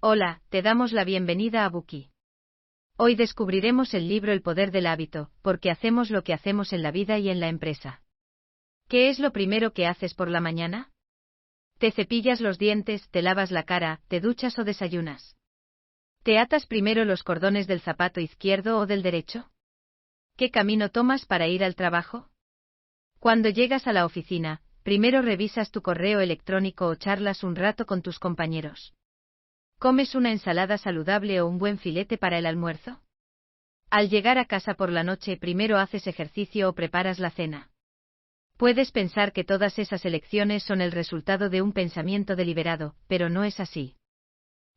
Hola, te damos la bienvenida a Buki. Hoy descubriremos el libro El poder del hábito, porque hacemos lo que hacemos en la vida y en la empresa. ¿Qué es lo primero que haces por la mañana? ¿Te cepillas los dientes, te lavas la cara, te duchas o desayunas? ¿Te atas primero los cordones del zapato izquierdo o del derecho? ¿Qué camino tomas para ir al trabajo? Cuando llegas a la oficina, primero revisas tu correo electrónico o charlas un rato con tus compañeros. ¿Comes una ensalada saludable o un buen filete para el almuerzo? Al llegar a casa por la noche, primero haces ejercicio o preparas la cena. Puedes pensar que todas esas elecciones son el resultado de un pensamiento deliberado, pero no es así.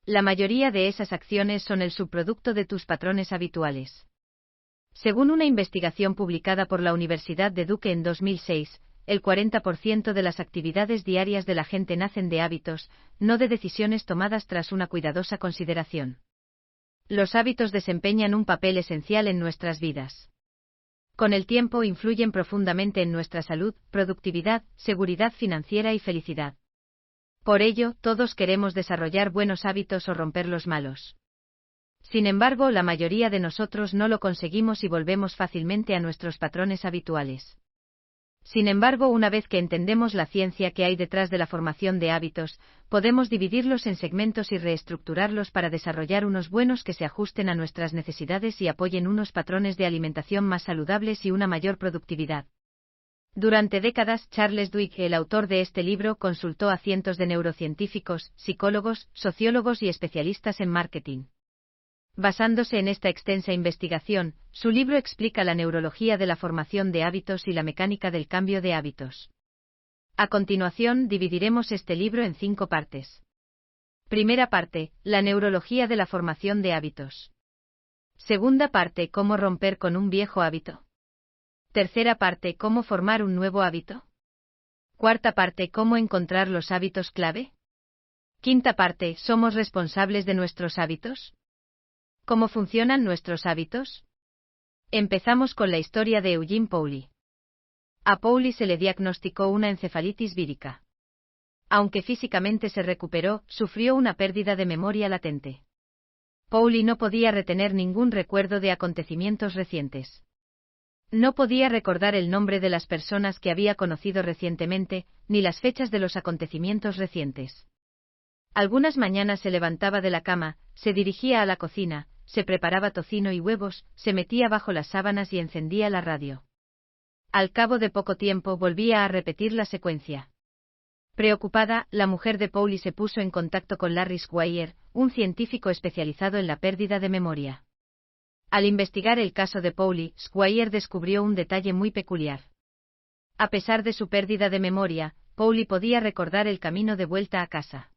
La mayoría de esas acciones son el subproducto de tus patrones habituales. Según una investigación publicada por la Universidad de Duke en 2006, el 40% de las actividades diarias de la gente nacen de hábitos, no de decisiones tomadas tras una cuidadosa consideración. Los hábitos desempeñan un papel esencial en nuestras vidas. Con el tiempo influyen profundamente en nuestra salud, productividad, seguridad financiera y felicidad. Por ello, todos queremos desarrollar buenos hábitos o romper los malos. Sin embargo, la mayoría de nosotros no lo conseguimos y volvemos fácilmente a nuestros patrones habituales. Sin embargo, una vez que entendemos la ciencia que hay detrás de la formación de hábitos, podemos dividirlos en segmentos y reestructurarlos para desarrollar unos buenos que se ajusten a nuestras necesidades y apoyen unos patrones de alimentación más saludables y una mayor productividad. Durante décadas, Charles Duhigg, el autor de este libro, consultó a cientos de neurocientíficos, psicólogos, sociólogos y especialistas en marketing. Basándose en esta extensa investigación, su libro explica la neurología de la formación de hábitos y la mecánica del cambio de hábitos. A continuación, dividiremos este libro en 5 partes. Primera parte, la neurología de la formación de hábitos. Segunda parte, cómo romper con un viejo hábito. Tercera parte, cómo formar un nuevo hábito. Cuarta parte, cómo encontrar los hábitos clave. Quinta parte, ¿somos responsables de nuestros hábitos? ¿Cómo funcionan nuestros hábitos? Empezamos con la historia de Eugene Pauly. A Pauly se le diagnosticó una encefalitis vírica. Aunque físicamente se recuperó, sufrió una pérdida de memoria latente. Pauly no podía retener ningún recuerdo de acontecimientos recientes. No podía recordar el nombre de las personas que había conocido recientemente, ni las fechas de los acontecimientos recientes. Algunas mañanas se levantaba de la cama, se dirigía a la cocina, se preparaba tocino y huevos, se metía bajo las sábanas y encendía la radio. Al cabo de poco tiempo volvía a repetir la secuencia. Preocupada, la mujer de Pauly se puso en contacto con Larry Squire, un científico especializado en la pérdida de memoria. Al investigar el caso de Pauly, Squire descubrió un detalle muy peculiar. A pesar de su pérdida de memoria, Pauly podía recordar el camino de vuelta a casa.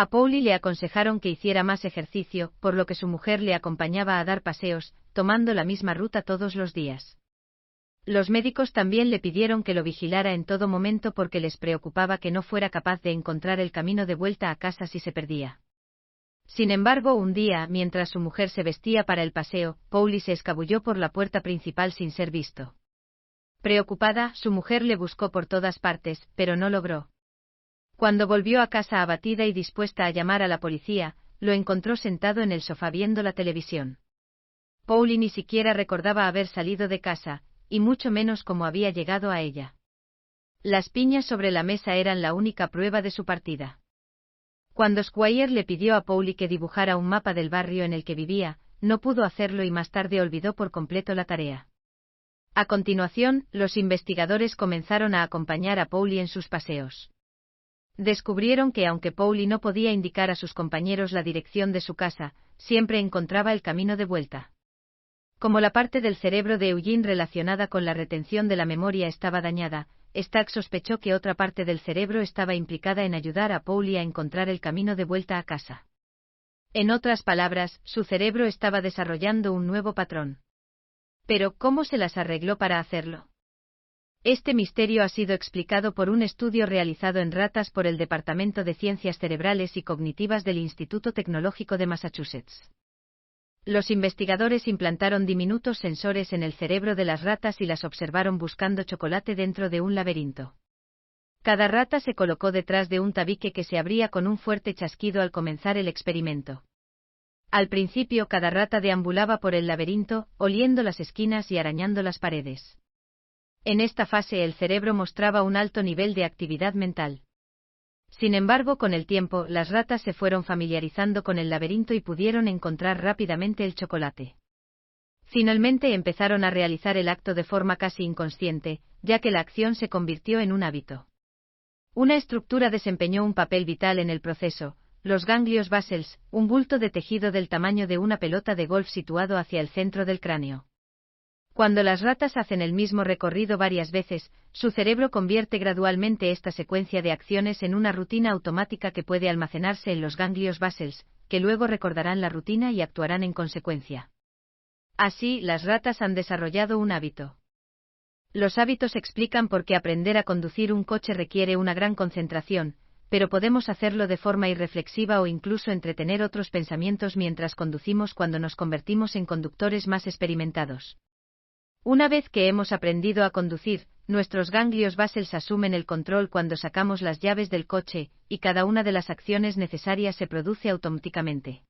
A Pauly le aconsejaron que hiciera más ejercicio, por lo que su mujer le acompañaba a dar paseos, tomando la misma ruta todos los días. Los médicos también le pidieron que lo vigilara en todo momento porque les preocupaba que no fuera capaz de encontrar el camino de vuelta a casa si se perdía. Sin embargo, un día, mientras su mujer se vestía para el paseo, Pauly se escabulló por la puerta principal sin ser visto. Preocupada, su mujer le buscó por todas partes, pero no logró. Cuando volvió a casa abatida y dispuesta a llamar a la policía, lo encontró sentado en el sofá viendo la televisión. Pauly ni siquiera recordaba haber salido de casa, y mucho menos cómo había llegado a ella. Las piñas sobre la mesa eran la única prueba de su partida. Cuando Squire le pidió a Pauly que dibujara un mapa del barrio en el que vivía, no pudo hacerlo y más tarde olvidó por completo la tarea. A continuación, los investigadores comenzaron a acompañar a Pauly en sus paseos. Descubrieron que aunque Pauly no podía indicar a sus compañeros la dirección de su casa, siempre encontraba el camino de vuelta. Como la parte del cerebro de Eugene relacionada con la retención de la memoria estaba dañada, Stack sospechó que otra parte del cerebro estaba implicada en ayudar a Pauly a encontrar el camino de vuelta a casa. En otras palabras, su cerebro estaba desarrollando un nuevo patrón. Pero, ¿cómo se las arregló para hacerlo? Este misterio ha sido explicado por un estudio realizado en ratas por el Departamento de Ciencias Cerebrales y Cognitivas del Instituto Tecnológico de Massachusetts. Los investigadores implantaron diminutos sensores en el cerebro de las ratas y las observaron buscando chocolate dentro de un laberinto. Cada rata se colocó detrás de un tabique que se abría con un fuerte chasquido al comenzar el experimento. Al principio cada rata deambulaba por el laberinto, oliendo las esquinas y arañando las paredes. En esta fase el cerebro mostraba un alto nivel de actividad mental. Sin embargo, con el tiempo, las ratas se fueron familiarizando con el laberinto y pudieron encontrar rápidamente el chocolate. Finalmente empezaron a realizar el acto de forma casi inconsciente, ya que la acción se convirtió en un hábito. Una estructura desempeñó un papel vital en el proceso: los ganglios basales, un bulto de tejido del tamaño de una pelota de golf situado hacia el centro del cráneo. Cuando las ratas hacen el mismo recorrido varias veces, su cerebro convierte gradualmente esta secuencia de acciones en una rutina automática que puede almacenarse en los ganglios basales, que luego recordarán la rutina y actuarán en consecuencia. Así, las ratas han desarrollado un hábito. Los hábitos explican por qué aprender a conducir un coche requiere una gran concentración, pero podemos hacerlo de forma irreflexiva o incluso entretener otros pensamientos mientras conducimos cuando nos convertimos en conductores más experimentados. Una vez que hemos aprendido a conducir, nuestros ganglios basales asumen el control cuando sacamos las llaves del coche, y cada una de las acciones necesarias se produce automáticamente.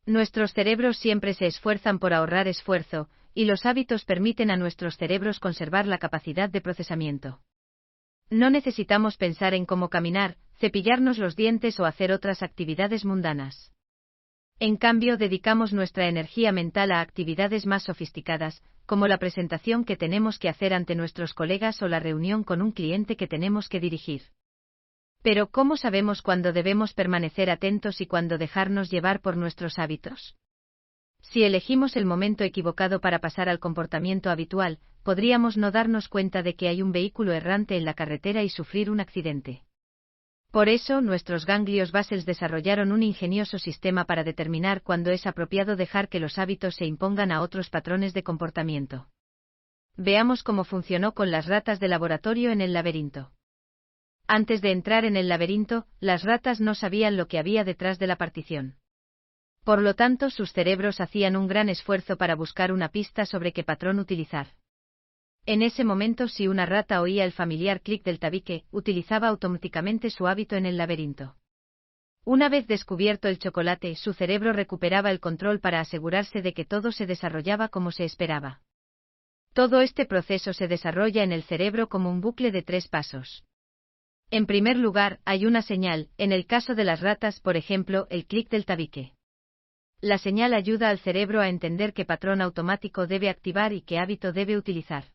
Nuestros cerebros siempre se esfuerzan por ahorrar esfuerzo, y los hábitos permiten a nuestros cerebros conservar la capacidad de procesamiento. No necesitamos pensar en cómo caminar, cepillarnos los dientes o hacer otras actividades mundanas. En cambio, dedicamos nuestra energía mental a actividades más sofisticadas, como la presentación que tenemos que hacer ante nuestros colegas o la reunión con un cliente que tenemos que dirigir. Pero, ¿cómo sabemos cuándo debemos permanecer atentos y cuándo dejarnos llevar por nuestros hábitos? Si elegimos el momento equivocado para pasar al comportamiento habitual, podríamos no darnos cuenta de que hay un vehículo errante en la carretera y sufrir un accidente. Por eso, nuestros ganglios basales desarrollaron un ingenioso sistema para determinar cuándo es apropiado dejar que los hábitos se impongan a otros patrones de comportamiento. Veamos cómo funcionó con las ratas de laboratorio en el laberinto. Antes de entrar en el laberinto, las ratas no sabían lo que había detrás de la partición. Por lo tanto, sus cerebros hacían un gran esfuerzo para buscar una pista sobre qué patrón utilizar. En ese momento, si una rata oía el familiar clic del tabique, utilizaba automáticamente su hábito en el laberinto. Una vez descubierto el chocolate, su cerebro recuperaba el control para asegurarse de que todo se desarrollaba como se esperaba. Todo este proceso se desarrolla en el cerebro como un bucle de 3 pasos. En primer lugar, hay una señal, en el caso de las ratas, por ejemplo, el clic del tabique. La señal ayuda al cerebro a entender qué patrón automático debe activar y qué hábito debe utilizar.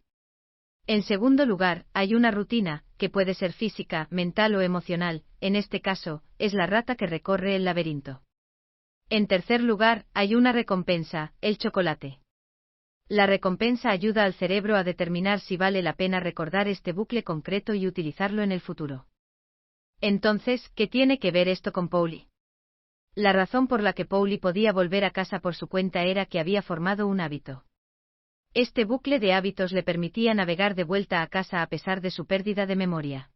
En segundo lugar, hay una rutina, que puede ser física, mental o emocional, en este caso, es la rata que recorre el laberinto. En tercer lugar, hay una recompensa, el chocolate. La recompensa ayuda al cerebro a determinar si vale la pena recordar este bucle concreto y utilizarlo en el futuro. Entonces, ¿qué tiene que ver esto con Paulie? La razón por la que Paulie podía volver a casa por su cuenta era que había formado un hábito. Este bucle de hábitos le permitía navegar de vuelta a casa a pesar de su pérdida de memoria.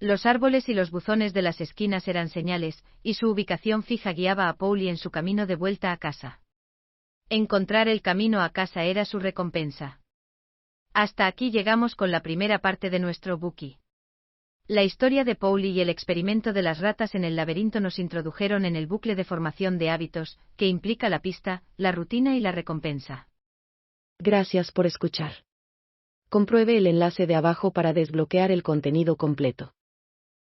Los árboles y los buzones de las esquinas eran señales, y su ubicación fija guiaba a Paulie en su camino de vuelta a casa. Encontrar el camino a casa era su recompensa. Hasta aquí llegamos con la primera parte de nuestro Buki. La historia de Paulie y el experimento de las ratas en el laberinto nos introdujeron en el bucle de formación de hábitos, que implica la pista, la rutina y la recompensa. Gracias por escuchar. Compruebe el enlace de abajo para desbloquear el contenido completo.